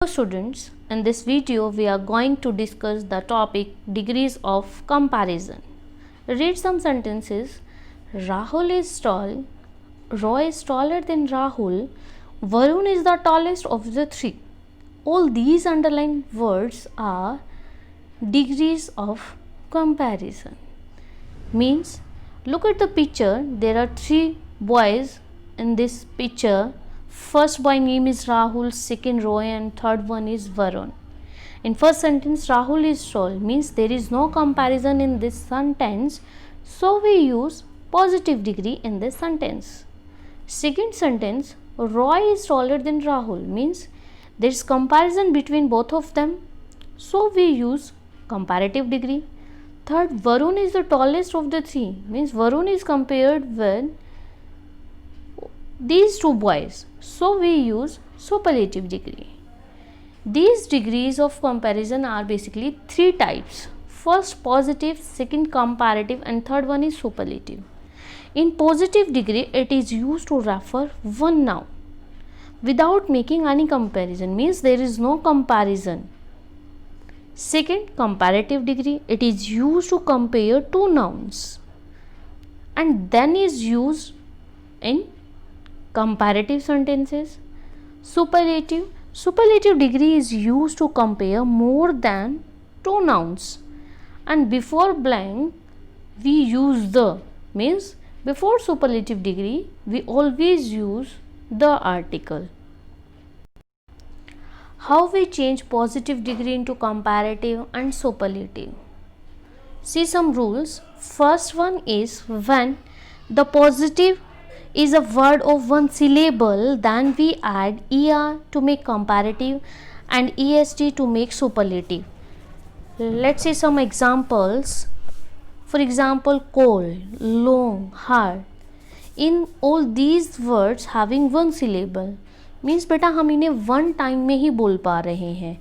Hello students, in this video we are going to discuss the topic degrees of comparison. Read some sentences. Rahul is tall, Roy is taller than Rahul, Varun is the tallest of the three. All these underlined words are degrees of comparison. Means, look at the picture, there are three boys in this picture. First boy name is Rahul, second Roy and third one is Varun. In first sentence Rahul is tall means there is no comparison in this sentence, so we use positive degree in this sentence. Second sentence Roy is taller than Rahul means there is comparison between both of them, so we use comparative degree. Third, Varun is the tallest of the three means Varun is compared with these two boys, so we use superlative degree. These degrees of comparison are basically three types. First positive, second comparative and third one is superlative. In positive degree it is used to refer one noun without making any comparison, means there is no comparison. Second, comparative degree, it is used to compare two nouns and then is used in comparative sentences. Superlative degree is used to compare more than two nouns, and before blank we use the, means before superlative degree we always use the article. How we change positive degree into comparative and superlative? See some rules. First one is when the positive is a word of one syllable, then we add er to make comparative and est to make superlative. Let's see some examples. For example, cold, long, hard. In all these words having one syllable means बेटा हम इन्हें one time में ही बोल पा रहे हैं,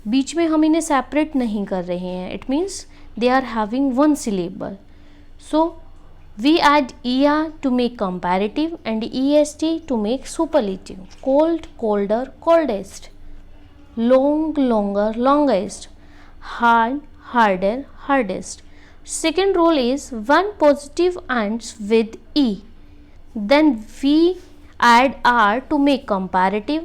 बीच में हम इन्हें सेपरेट नहीं कर रहे हैं. It means they are having one syllable. So we add er to make comparative and est to make superlative. Cold, colder, coldest. Long, longer, longest. Hard, harder, hardest. Second rule is when positive ends with e, then we add r to make comparative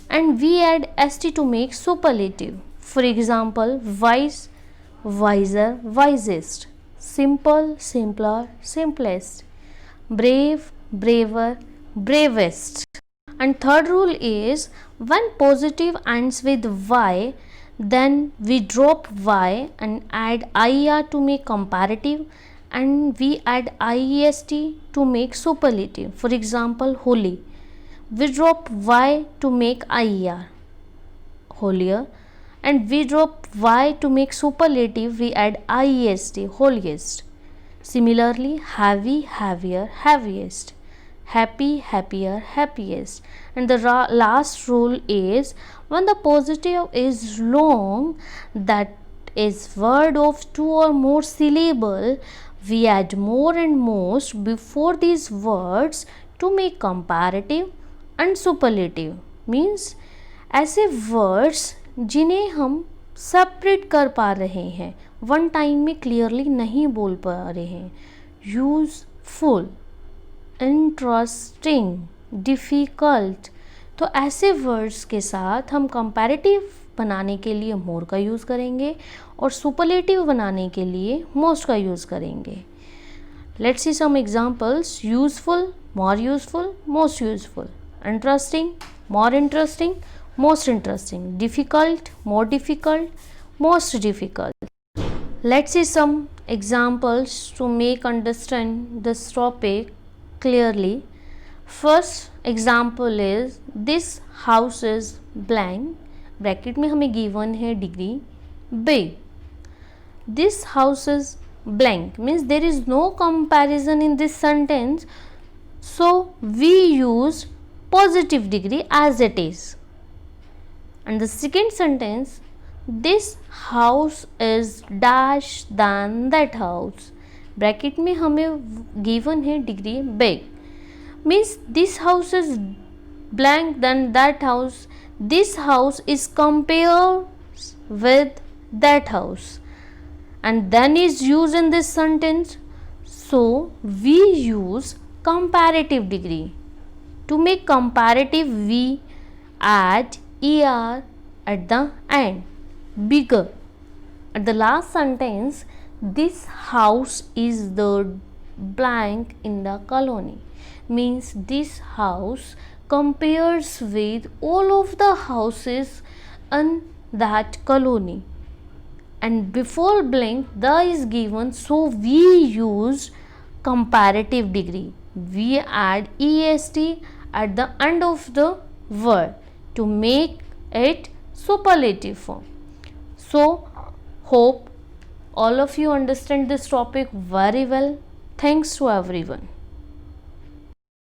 and we add st to make superlative. For example, wise, wiser, wisest. Simple, simpler, simplest. Brave, braver, bravest. And third rule is when positive ends with y, then we drop y and add ir to make comparative and we add iest to make superlative. For example, holy, we drop y to make ier, holier, and we drop y to make superlative, we add iest, holiest. Similarly, heavy, heavier, heaviest. Happy, happier, happiest. And the last rule is when the positive is long, that is word of two or more syllable, we add more and most before these words to make comparative and superlative. Means ऐसे words जिन्हें हम separate कर पा रहे हैं, one time में clearly नहीं बोल पा रहे हैं. Useful, interesting, difficult. तो ऐसे वर्ड्स के साथ हम कंपैरेटिव बनाने के लिए मोर का यूज़ करेंगे और सुपरलेटिव बनाने के लिए मोस्ट का यूज़ करेंगे. Let's see some examples. Useful, more useful, most useful. Interesting, more interesting, most interesting. Difficult, more difficult, most difficult. Let's see some examples to make understand this topic clearly. First example is this house is blank. Bracket में हमें given है degree big. This house is blank means there is no comparison in this sentence, so we use positive degree as it is. And the second sentence, this house is dash than that house. Bracket में हमें given है degree big means this house is blank than that house, this house is compared with that house, and then is used in this sentence. So we use comparative degree. To make comparative, we add er at the end, bigger. At the last sentence, this house is the blank in the colony, means this house compares with all of the houses in that colony, and before blank the is given, so we use comparative degree. We add est at the end of the word to make it superlative form. So hope all of you understand this topic very well. Thanks to everyone.